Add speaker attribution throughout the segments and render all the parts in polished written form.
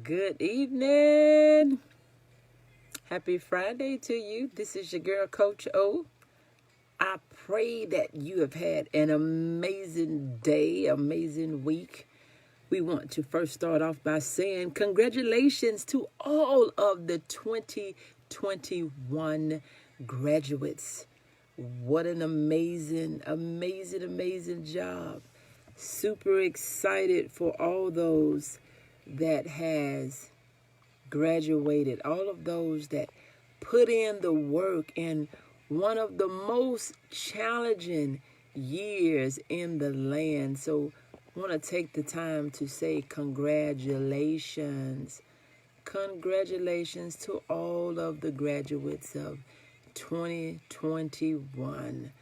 Speaker 1: Good evening. Happy Friday to you. This is your girl, Coach O. I pray that you have had an amazing day, amazing week. We want to first start off by saying congratulations to all of the 2021 graduates. What an amazing job. Super excited for all those that has graduated, all of those that put in the work in one of the most challenging years in the land. So I want to take the time to say congratulations. Congratulations to all of the graduates of 2021.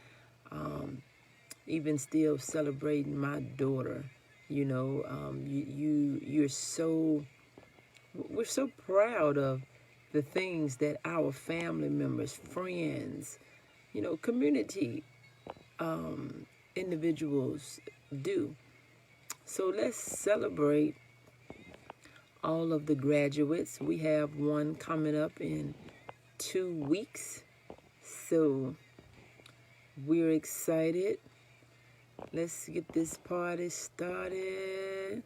Speaker 1: Even still celebrating my daughter. You're so, we're so proud of the things that our family members, friends, community individuals do. So let's celebrate all of the graduates. We have one coming up in 2 weeks. So we're excited. Let's get this party started.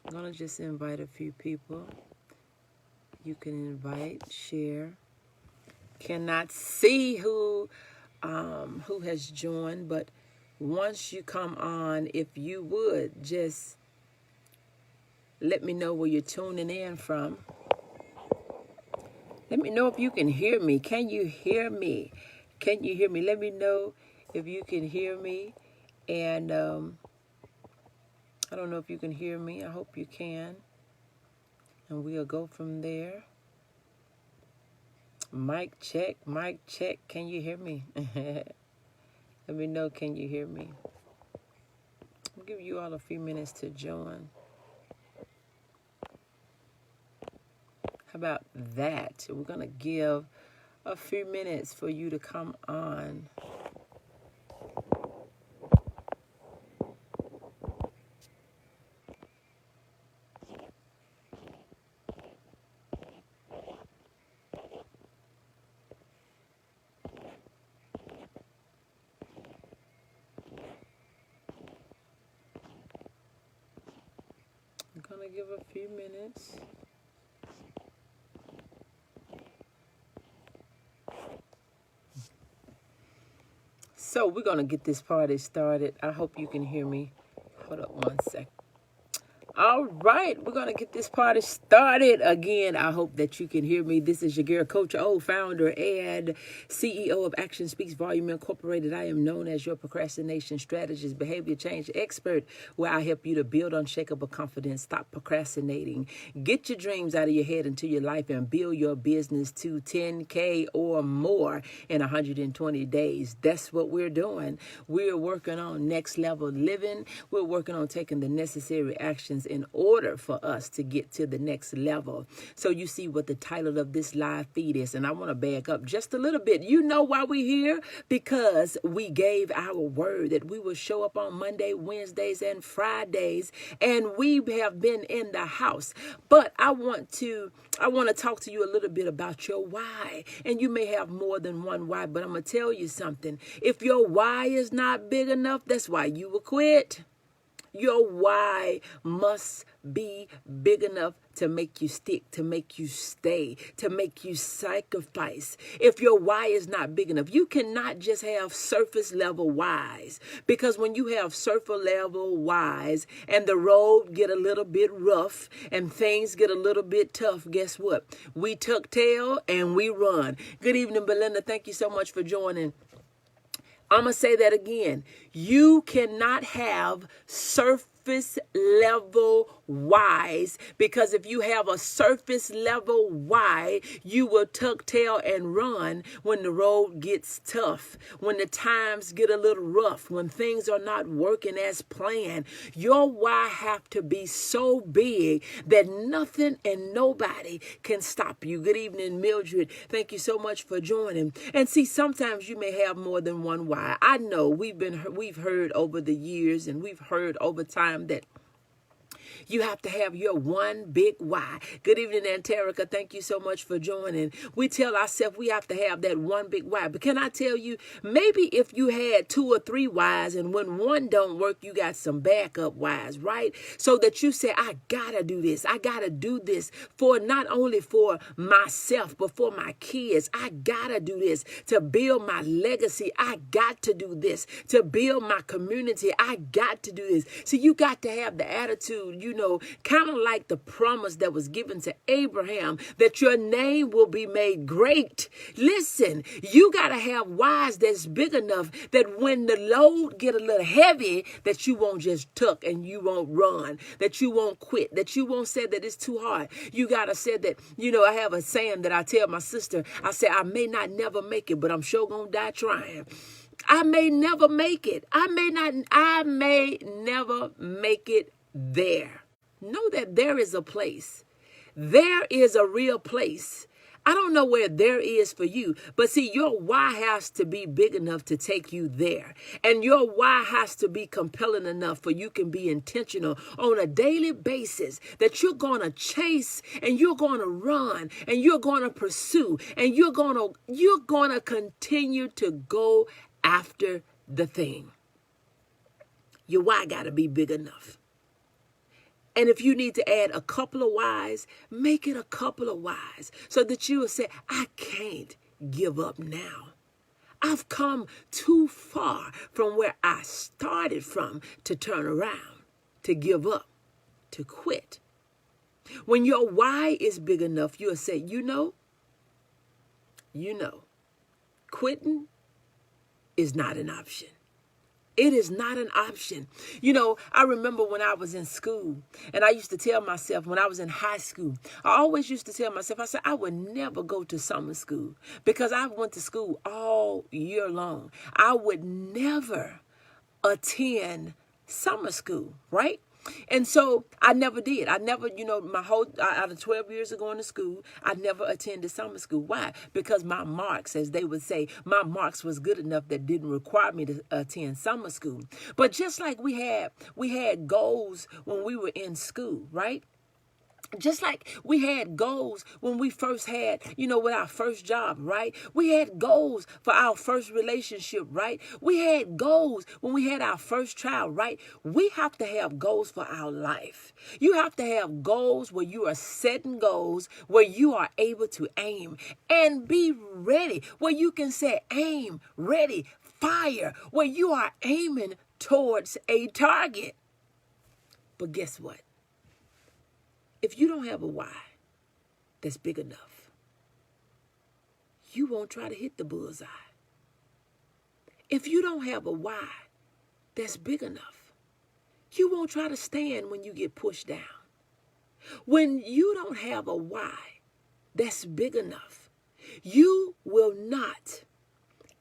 Speaker 1: I'm going to just invite a few people. You can invite, share. Cannot see who has joined, but once you come on, if you would just let me know where you're tuning in from. Let me know if you can hear me. Can you hear me? Can you hear me? Let me know if you can hear me. And I don't know if you can hear me. I hope you can. And we'll go from there. Mic check, mic check. Can you hear me? Let me know, can you hear me? I'll give you all a few minutes to join. How about that? We're going to give a few minutes for you to come on. I'm going to give a few minutes. So we're going to get this party started. I hope you can hear me. Hold up one sec. All right, we're going to get this party started again. I hope that you can hear me. This is your girl, Coach O, founder and CEO of Action Speaks Volume Incorporated. I am known as your procrastination strategist, behavior change expert, where I help you to build unshakable confidence, stop procrastinating, get your dreams out of your head into your life, and build your business to 10K or more in 120 days. That's what we're doing. We're working on next level living. We're working on taking the necessary actions in order for us to get to the next level. So you see what the title of this live feed is, and I want to back up just a little bit. You know why we're here? Because we gave our word that we will show up on Monday, Wednesdays, and Fridays, and we have been in the house. But I want to talk to you a little bit about your why. And you may have more than one why, but I'm going to tell you something. If your why is not big enough, that's why you will quit. Your why must be big enough to make you stick, to make you stay, to make you sacrifice. If your why is not big enough, you cannot just have surface level whys, because when you have surface level whys and the road get a little bit rough and things get a little bit tough, guess what? We tuck tail and we run. Good evening, Belinda. Thank you so much for joining. I'm going to say that again. You cannot have surface level whys, because if you have a surface level why, you will tuck tail and run when the road gets tough, when the times get a little rough, when things are not working as planned. Your why have to be so big that nothing and nobody can stop you. Good evening, Mildred. Thank you so much for joining. And see, sometimes you may have more than one why. I know we've heard over the years, and we've heard over time that You have to have your one big why. Good evening, Anterica. Thank you so much for joining. We tell ourselves we have to have that one big why. But can I tell you, maybe if you had 2 or 3 whys and when one don't work, you got some backup whys, right? So that you say, I gotta do this. I gotta do this for not only for myself, but for my kids. I gotta do this to build my legacy. I got to do this to build my community. I got to do this. So you got to have the attitude, kind of like the promise that was given to Abraham, that your name will be made great. Listen, you got to have whys that's big enough that when the load get a little heavy, that you won't just tuck and you won't run, that you won't quit, that you won't say that it's too hard. You got to say that, I have a saying that I tell my sister. I say, I may not never make it, but I'm sure gonna die trying. I may never make it. I may never make it there. Know that there is a place. There is a real place. I don't know where there is for you, but see, your why has to be big enough to take you there. And your why has to be compelling enough for you can be intentional on a daily basis that you're going to chase and you're going to run and you're going to pursue and you're going to continue to go after the thing. Your why got to be big enough. And if you need to add a couple of whys, make it a couple of whys so that you will say, I can't give up now. I've come too far from where I started from to turn around, to give up, to quit. When your why is big enough, you'll say, quitting is not an option. It is not an option. I remember when I was in school and I used to tell myself when I was in high school, I always used to tell myself, I said, I would never go to summer school because I went to school all year long. I would never attend summer school, right? And so I never did. I never, my whole, out of 12 years of going to school, I never attended summer school. Why? Because my marks, as they would say, my marks was good enough that didn't require me to attend summer school. But just like we had goals when we were in school, right? Just like we had goals when we first had, with our first job, right? We had goals for our first relationship, right? We had goals when we had our first child, right? We have to have goals for our life. You have to have goals where you are setting goals, where you are able to aim and be ready, where you can say aim, ready, fire, where you are aiming towards a target. But guess what? If you don't have a why that's big enough, you won't try to hit the bullseye. If you don't have a why that's big enough, you won't try to stand when you get pushed down. When you don't have a why that's big enough, you will not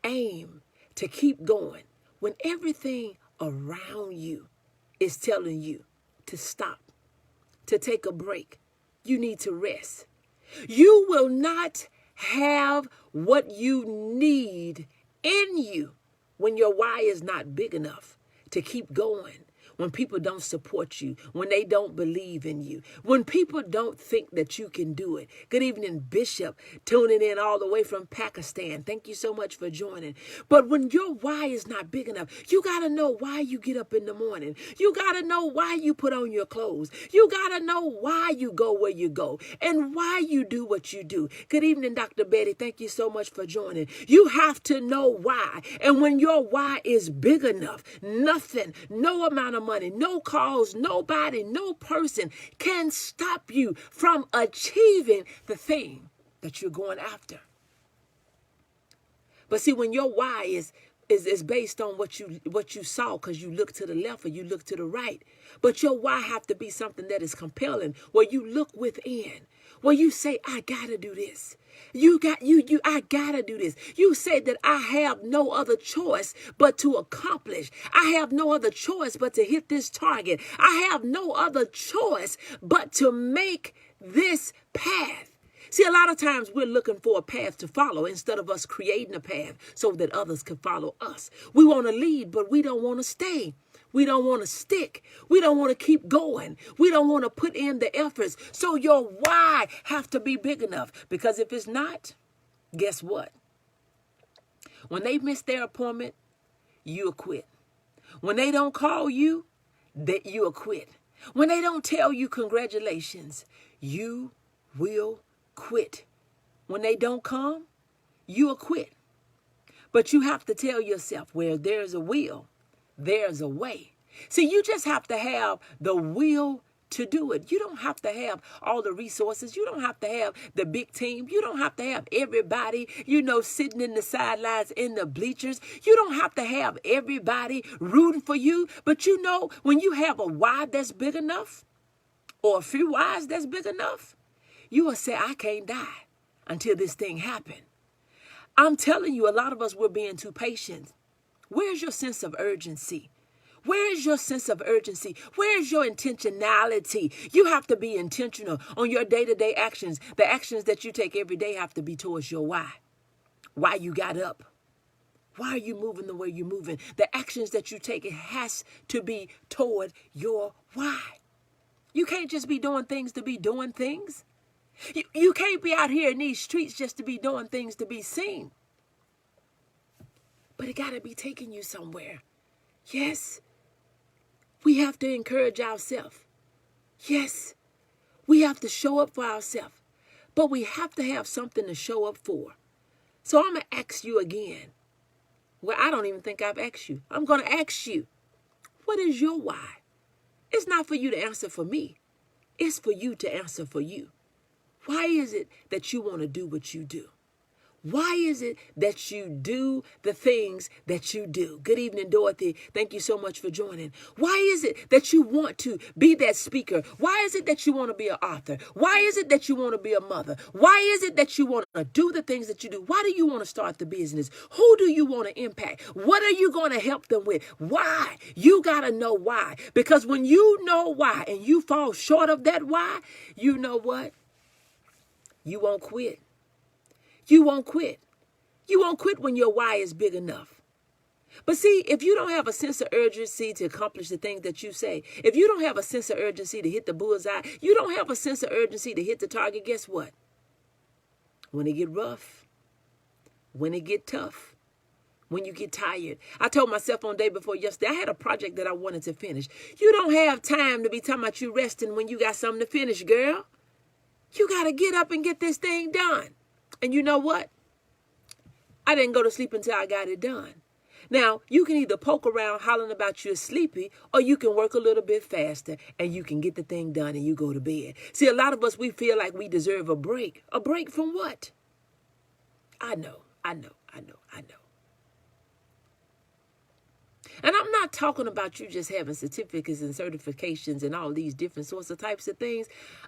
Speaker 1: aim to keep going when everything around you is telling you to stop, to take a break. You need to rest. You will not have what you need in you when your why is not big enough to keep going. When people don't support you, when they don't believe in you, when people don't think that you can do it. Good evening, Bishop, tuning in all the way from Pakistan. Thank you so much for joining. But when your why is not big enough, you got to know why you get up in the morning. You got to know why you put on your clothes. You got to know why you go where you go and why you do what you do. Good evening, Dr. Betty. Thank you so much for joining. You have to know why. And when your why is big enough, nothing, no amount of money, no cause, nobody, no person can stop you from achieving the thing that you're going after. But see, when your why is based on what you saw because you look to the left or you look to the right, but your why have to be something that is compelling, where you look within, where you say, I gotta do this. I gotta do this. You say that I have no other choice but to accomplish. I have no other choice but to hit this target. I have no other choice but to make this path. See, a lot of times we're looking for a path to follow instead of us creating a path so that others can follow us. We want to lead, but we don't want to stay. We don't want to stick. We don't want to keep going. We don't want to put in the efforts. So your why have to be big enough. Because if it's not, guess what? When they miss their appointment, you'll quit. When they don't call you, that you'll quit. When they don't tell you congratulations, you will quit. When they don't come, you'll quit. But you have to tell yourself, where there's a will, there's a way. See, you just have to have the will to do it. You don't have to have all the resources. You don't have to have the big team. You don't have to have everybody, sitting in the sidelines in the bleachers. You don't have to have everybody rooting for you. But when you have a why that's big enough, or a few whys that's big enough, you will say, I can't die until this thing happens. I'm telling you, a lot of us, we're being too patient. Where's your sense of urgency? Where is your sense of urgency? Where is your intentionality? You have to be intentional on your day-to-day actions. The actions that you take every day have to be towards your why. Why you got up. Why are you moving the way you're moving? The actions that you take, it has to be toward your why. You can't just be doing things to be doing things. You can't be out here in these streets just to be doing things to be seen. But it got to be taking you somewhere. Yes, we have to encourage ourselves. Yes, we have to show up for ourselves. But we have to have something to show up for. So I'm going to ask you again. Well, I don't even think I've asked you. I'm going to ask you, what is your why? It's not for you to answer for me. It's for you to answer for you. Why is it that you want to do what you do? Why is it that you do the things that you do? Good evening, Dorothy. Thank you so much for joining. Why is it that you want to be that speaker? Why is it that you want to be an author? Why is it that you want to be a mother? Why is it that you want to do the things that you do? Why do you want to start the business? Who do you want to impact? What are you going to help them with? Why? You got to know why. Because when you know why and you fall short of that why, you know what? You won't quit. You won't quit. You won't quit when your why is big enough. But see, if you don't have a sense of urgency to accomplish the things that you say, if you don't have a sense of urgency to hit the bullseye, you don't have a sense of urgency to hit the target, guess what? When it get rough, when it get tough, when you get tired. I told myself on day before yesterday, I had a project that I wanted to finish. You don't have time to be talking about you resting when you got something to finish, girl. You got to get up and get this thing done. And you know what? I didn't go to sleep until I got it done. Now, you can either poke around hollering about you're sleepy, or you can work a little bit faster and you can get the thing done and you go to bed. See, a lot of us, we feel like we deserve a break. A break from what? I know. And I'm not talking about you just having certificates and certifications and all these different sorts of types of things.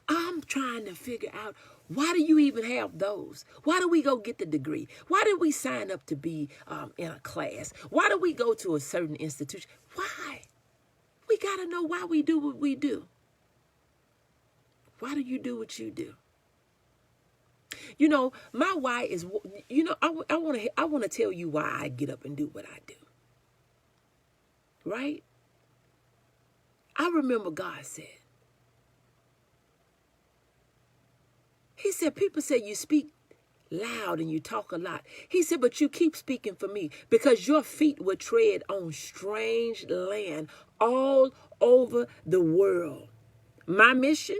Speaker 1: I'm trying to figure out, why do you even have those? Why do we go get the degree? Why did we sign up to be in a class? Why do we go to a certain institution? Why? We got to know why we do what we do. Why do you do what you do? My why is, I want to tell you why I get up and do what I do. Right? I remember God said, He said, people say you speak loud and you talk a lot. He said, but you keep speaking for me because your feet will tread on strange land all over the world. My mission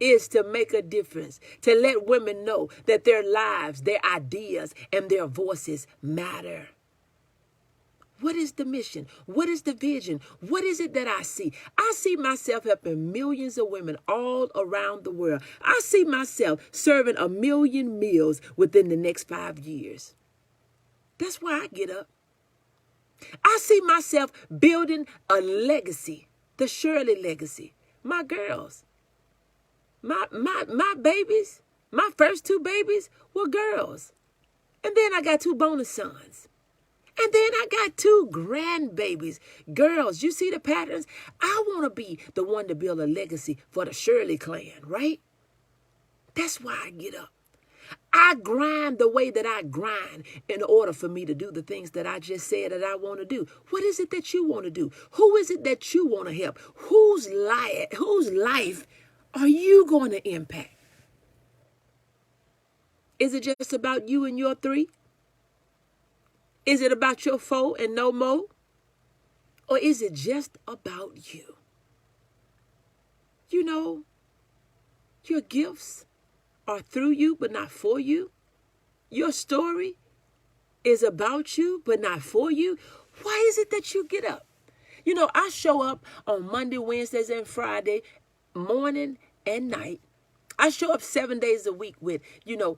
Speaker 1: is to make a difference, to let women know that their lives, their ideas, and their voices matter. What is the mission? What is the vision? What is it that I see? I see myself helping millions of women all around the world. I see myself serving 1 million meals within the next 5 years. That's why I get up. I see myself building a legacy, the Shirley legacy. My girls, my babies, my first 2 babies were girls. And then I got 2 bonus sons. And then I got 2 grandbabies, girls. You see the patterns? I want to be the one to build a legacy for the Shirley clan, right? That's why I get up. I grind the way that I grind in order for me to do the things that I just said that I want to do. What is it that you want to do? Who is it that you want to help? Whose life are you going to impact? Is it just about you and your three? Is it about your four and no more? Or is it just about you? You know, your gifts are through you, but not for you. Your story is about you, but not for you. Why is it that you get up? You know, I show up on Monday, Wednesdays, and Friday, morning and night. I show up 7 days a week with,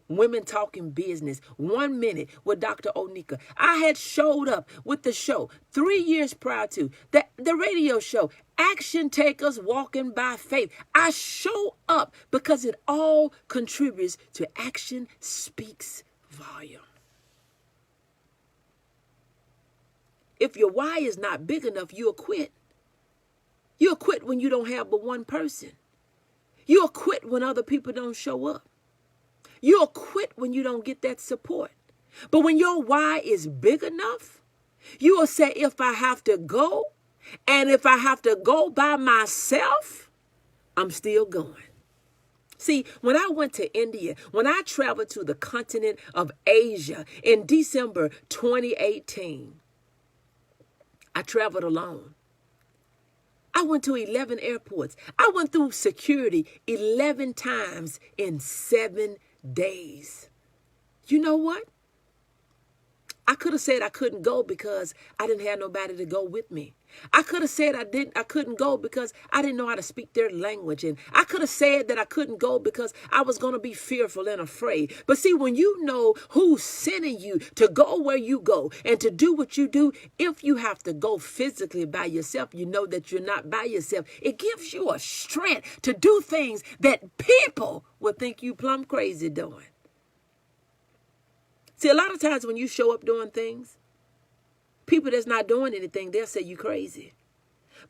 Speaker 1: Women Talking Business, 1 minute with Dr. Onika. I had showed up with the show 3 years prior to the radio show, Action Takers Walking by Faith. I show up because it all contributes to Action Speaks Volume. If your why is not big enough, you'll quit. You'll quit when you don't have but one person. You'll quit when other people don't show up. You'll quit when you don't get that support. But when your why is big enough, you will say, if I have to go, and if I have to go by myself, I'm still going. See, when I went to India, when I traveled to the continent of Asia in December 2018, I traveled alone. I went to 11 airports. I went through security 11 times in 7 days. You know what? I could have said I couldn't go because I didn't have nobody to go with me. I could have said I couldn't go because I didn't know how to speak their language. And I could have said that I couldn't go because I was going to be fearful and afraid. But see, when you know who's sending you to go where you go and to do what you do, if you have to go physically by yourself, you know that you're not by yourself. It gives you a strength to do things that people would think you plumb crazy doing. See, a lot of times when you show up doing things, people that's not doing anything, they'll say you crazy.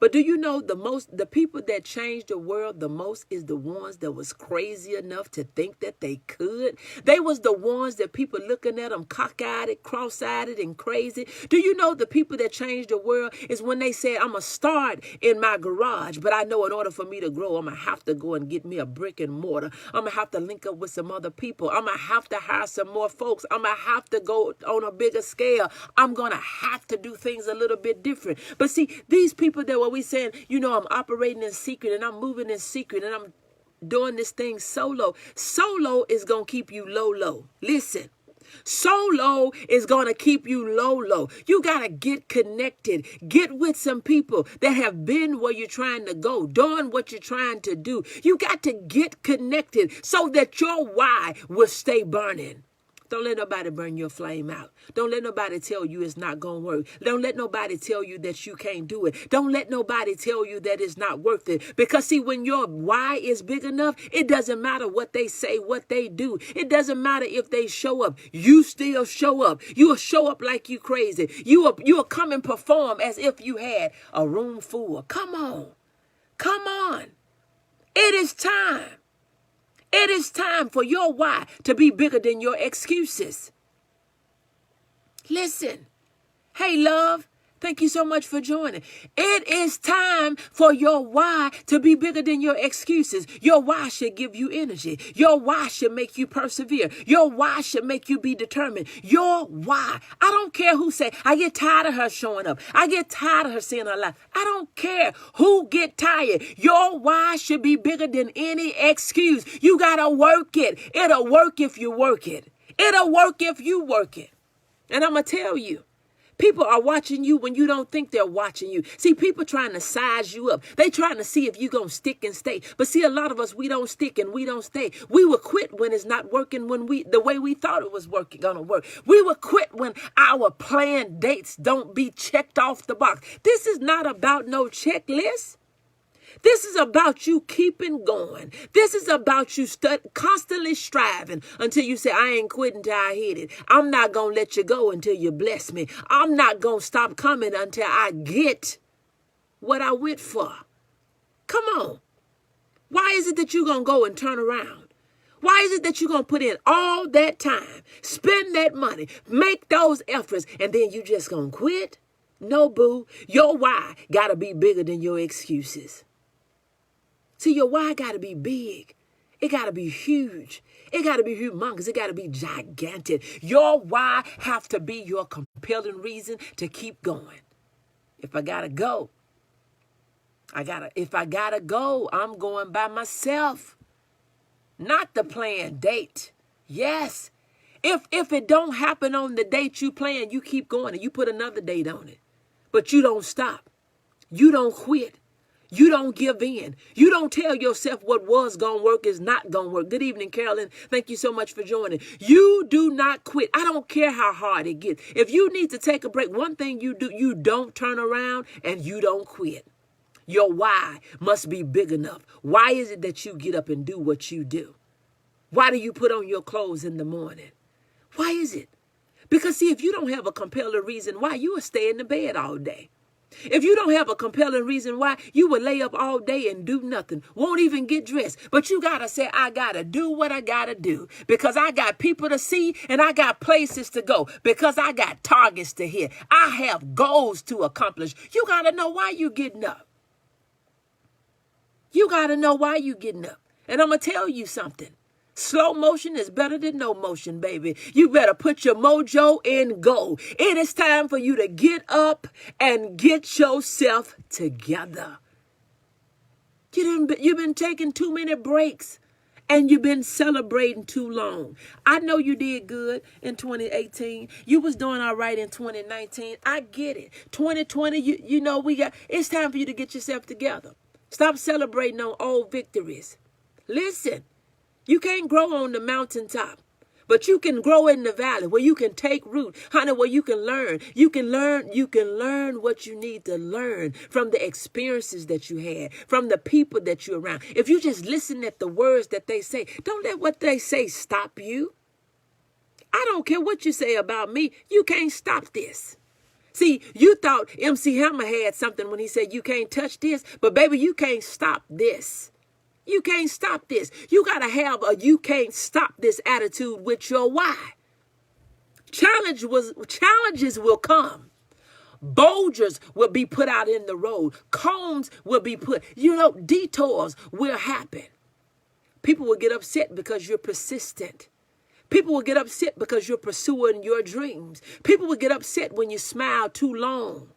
Speaker 1: But do you know the people that changed the world the most is the ones that was crazy enough to think that they could? They was the ones that people looking at them cockeyed, cross-eyed, and crazy. Do you know the people that changed the world is when they said, I'm going to start in my garage, but I know in order for me to grow, I'm going to have to go and get me a brick and mortar. I'm going to have to link up with some other people. I'm going to have to hire some more folks. I'm going to have to go on a bigger scale. I'm going to have to do things a little bit different. But see, these people that were we saying, I'm operating in secret and I'm moving in secret and I'm doing this thing solo. Solo is going to keep you low. Listen, solo is going to keep you low. You got to get connected. Get with some people that have been where you're trying to go, doing what you're trying to do. You got to get connected so that your why will stay burning. Don't let nobody burn your flame out. Don't let nobody tell you it's not going to work. Don't let nobody tell you that you can't do it. Don't let nobody tell you that it's not worth it. Because see, when your why is big enough, it doesn't matter what they say, what they do. It doesn't matter if they show up. You still show up. You will show up like you crazy. You will come and perform as if you had a room full. Come on. Come on. It is time. It is time for your why to be bigger than your excuses. Listen. Hey, love. Thank you so much for joining. It is time for your why to be bigger than your excuses. Your why should give you energy. Your why should make you persevere. Your why should make you be determined. Your why. I don't care who say, I get tired of her showing up. I get tired of her seeing her life. I don't care who get tired. Your why should be bigger than any excuse. You got to work it. It'll work if you work it. It'll work if you work it. And I'm going to tell you. People are watching you when you don't think they're watching you. See, people trying to size you up. They trying to see if you're going to stick and stay. But see, a lot of us, we don't stick and we don't stay. We will quit when it's not working the way we thought it was going to work. We will quit when our planned dates don't be checked off the box. This is not about no checklist. This is about you keeping going. This is about you constantly striving until you say, I ain't quitting till I hit it. I'm not going to let you go until you bless me. I'm not going to stop coming until I get what I went for. Come on. Why is it that you're going to go and turn around Why is it that you're going to put in all that time, spend that money, make those efforts, and then you just going to quit? No, boo. Your why got to be bigger than your excuses. See, your why got to be big. It got to be huge. It got to be humongous. It got to be gigantic. Your why have to be your compelling reason to keep going. If I got to go, if I got to go, I'm going by myself. Not the planned date. Yes. If it don't happen on the date you plan, you keep going and you put another date on it. But you don't stop. You don't quit. You don't give in. You don't tell yourself what was going to work is not going to work. Good evening, Carolyn. Thank you so much for joining. You do not quit. I don't care how hard it gets. If you need to take a break, one thing you do, you don't turn around and you don't quit. Your why must be big enough. Why is it that you get up and do what you do? Why do you put on your clothes in the morning? Why is it? Because see, if you don't have a compelling reason why, you will stay in the bed all day. If you don't have a compelling reason why, you will lay up all day and do nothing, won't even get dressed. But you got to say, I got to do what I got to do because I got people to see and I got places to go because I got targets to hit. I have goals to accomplish. You got to know why you getting up. You got to know why you getting up. And I'm going to tell you something. Slow motion is better than no motion, baby. You better put your mojo in go. It is time for you to get up and get yourself together. You've been taking too many breaks and you've been celebrating too long. I know you did good in 2018. You was doing all right in 2019. I get it. 2020, you know, it's time for you to get yourself together. Stop celebrating on old victories. Listen. You can't grow on the mountaintop, but you can grow in the valley where you can take root, honey, where you can learn. You can learn what you need to learn from the experiences that you had, from the people that you're around. If you just listen at the words that they say, don't let what they say stop you. I don't care what you say about me. You can't stop this. See, you thought MC Hammer had something when he said you can't touch this, but baby, you can't stop this. You can't stop this. You got to have a you can't stop this attitude with your why. Challenges will come. Boulders will be put out in the road. Cones will be put. Detours will happen. People will get upset because you're persistent. People will get upset because you're pursuing your dreams. People will get upset when you smile too long,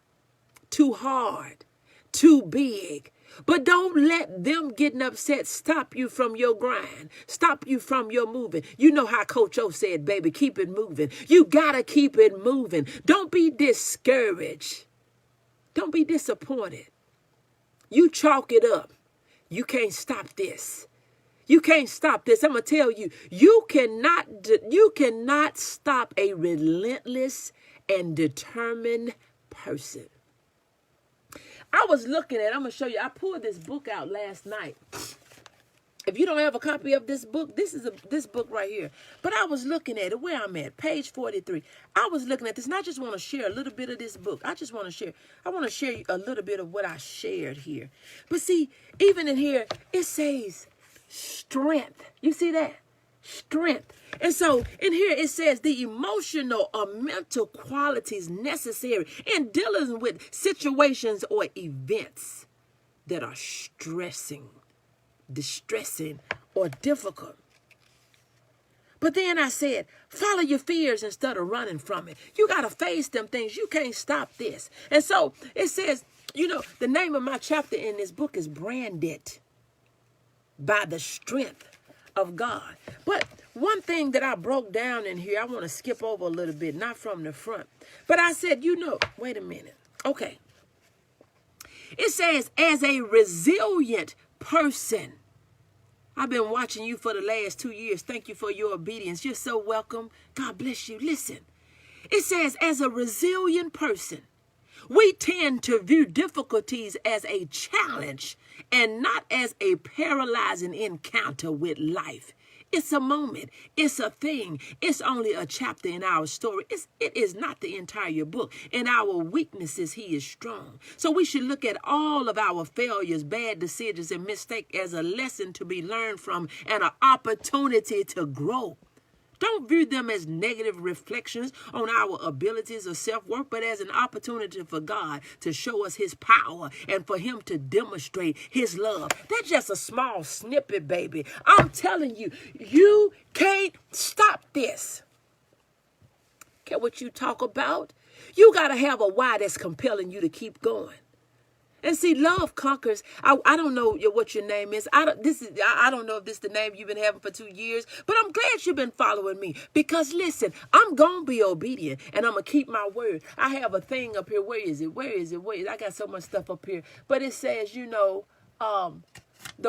Speaker 1: too hard, too big. But don't let them getting upset stop you from your grind, stop you from your moving. You know how Coach O said, baby, keep it moving. You got to keep it moving. Don't be discouraged. Don't be disappointed. You chalk it up. You can't stop this. You can't stop this. I'm going to tell you, you cannot stop a relentless and determined person. I was looking at, I'm going to show you, I pulled this book out last night. If you don't have a copy of this book, this book right here. But I was looking at it, where I'm at, page 43. I was looking at this, and I just want to share a little bit of this book. I want to share a little bit of what I shared here. But see, even in here, it says strength. You see that? Strength. And so in here it says the emotional or mental qualities necessary in dealing with situations or events that are stressing, distressing, or difficult. But then I said, follow your fears instead of running from it. You got to face them things. You can't stop this. And so it says, the name of my chapter in this book is Branded by the Strength of God. But one thing that I broke down in here, I want to skip over a little bit, not from the front. But I said, wait a minute. Okay. It says, as a resilient person. I've been watching you for the last 2 years. Thank you for your obedience. You're so welcome. God bless you. Listen. It says, as a resilient person, we tend to view difficulties as a challenge and not as a paralyzing encounter with life. It's a moment. It's a thing. It's only a chapter in our story. It is not the entire book. In our weaknesses, he is strong. So we should look at all of our failures, bad decisions, and mistakes as a lesson to be learned from and an opportunity to grow. Don't view them as negative reflections on our abilities or self-worth, but as an opportunity for God to show us his power and for him to demonstrate his love. That's just a small snippet, baby. I'm telling you, you can't stop this. Care what you talk about? You got to have a why that's compelling you to keep going. And see, love conquers. I don't know what your name is. I don't know if this is the name you've been having for 2 years, but I'm glad you've been following me because listen, I'm going to be obedient and I'm going to keep my word. I have a thing up here. Where is it? I got so much stuff up here, but it says, the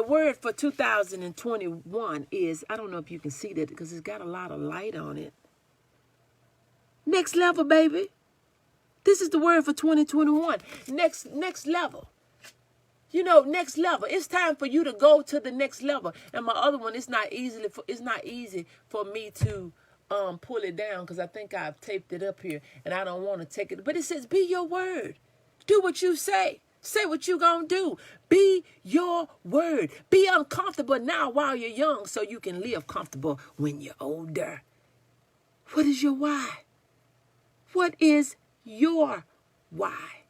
Speaker 1: word for 2021 is, I don't know if you can see that because it's got a lot of light on it. Next level, baby. This is the word for 2021. Next level. Next level. It's time for you to go to the next level. And my other one, it's not easy for me to pull it down because I think I've taped it up here and I don't want to take it. But it says, be your word. Do what you say. Say what you gonna do. Be your word. Be uncomfortable now while you're young so you can live comfortable when you're older. What is your why? What is your why?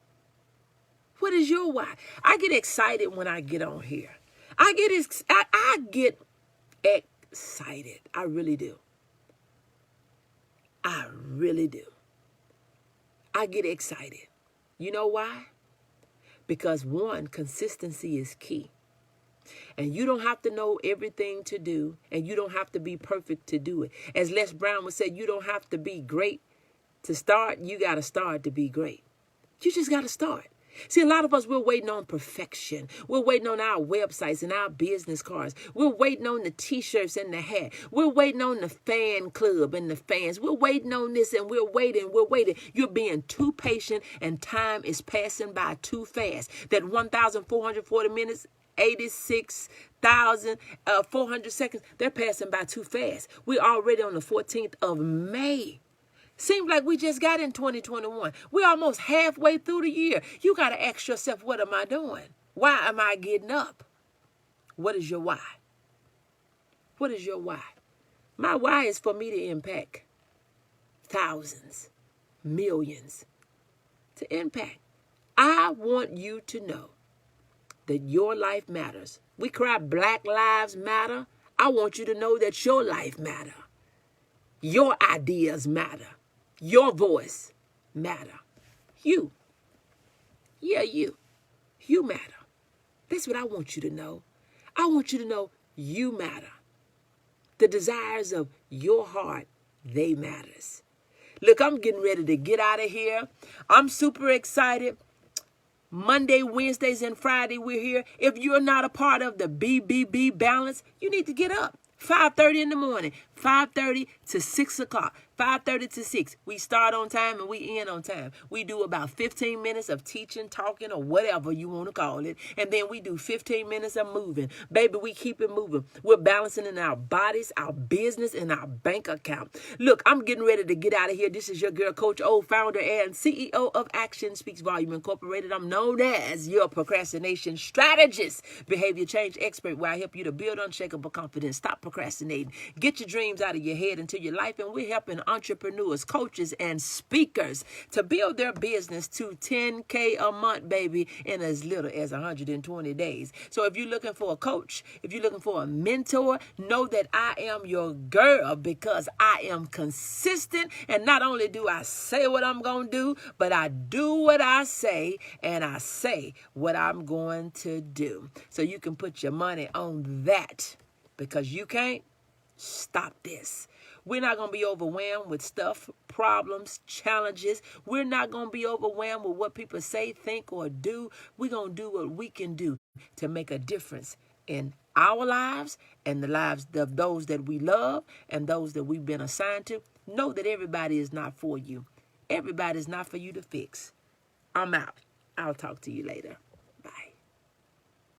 Speaker 1: What is your why? I get excited when I get on here. I get excited. I really do. I really do. I get excited. You know why? Because one, consistency is key. And you don't have to know everything to do, and you don't have to be perfect to do it. As Les Brown would say, you don't have to be great to start. You got to start to be great. You just got to start. See, a lot of us, we're waiting on perfection. We're waiting on our websites and our business cards. We're waiting on the T-shirts and the hat. We're waiting on the fan club and the fans. We're waiting on this and we're waiting. You're being too patient and time is passing by too fast. That 1,440 minutes, 86,400 seconds, they're passing by too fast. We're already on the 14th of May. Seems like we just got in 2021. We're almost halfway through the year. You got to ask yourself, what am I doing? Why am I getting up? What is your why? What is your why? My why is for me to impact thousands, millions, to impact. I want you to know that your life matters. We cry Black Lives Matter. I want you to know that your life matters. Your ideas matter. Your voice matter. You. Yeah, you. You matter. That's what I want you to know. I want you to know you matter. The desires of your heart, they matters. Look, I'm getting ready to get out of here. I'm super excited. Monday, Wednesdays, and Friday, we're here. If you're not a part of the BBB balance, you need to get up. 5:30 in the morning, 5:30 to 6 o'clock, 5:30 to 6. We start on time and we end on time. We do about 15 minutes of teaching, talking, or whatever you want to call it. And then we do 15 minutes of moving. Baby, we keep it moving. We're balancing in our bodies, our business, and our bank account. Look, I'm getting ready to get out of here. This is your girl, Coach O, founder and CEO of Action Speaks Volume Incorporated. I'm known as your procrastination strategist, behavior change expert, where I help you to build unshakable confidence. Stop procrastinating. Get your dreams out of your head into your life. And we're helping entrepreneurs, coaches, and speakers to build their business to $10K a month, baby, in as little as 120 days. So if you're looking for a coach, if you're looking for a mentor, know that I am your girl because I am consistent. And not only do I say what I'm going to do, but I do what I say and I say what I'm going to do. So you can put your money on that. Because you can't stop this. We're not going to be overwhelmed with stuff, problems, challenges. We're not going to be overwhelmed with what people say, think, or do. We're going to do what we can do to make a difference in our lives and the lives of those that we love and those that we've been assigned to. Know that everybody is not for you. Everybody is not for you to fix. I'm out. I'll talk to you later.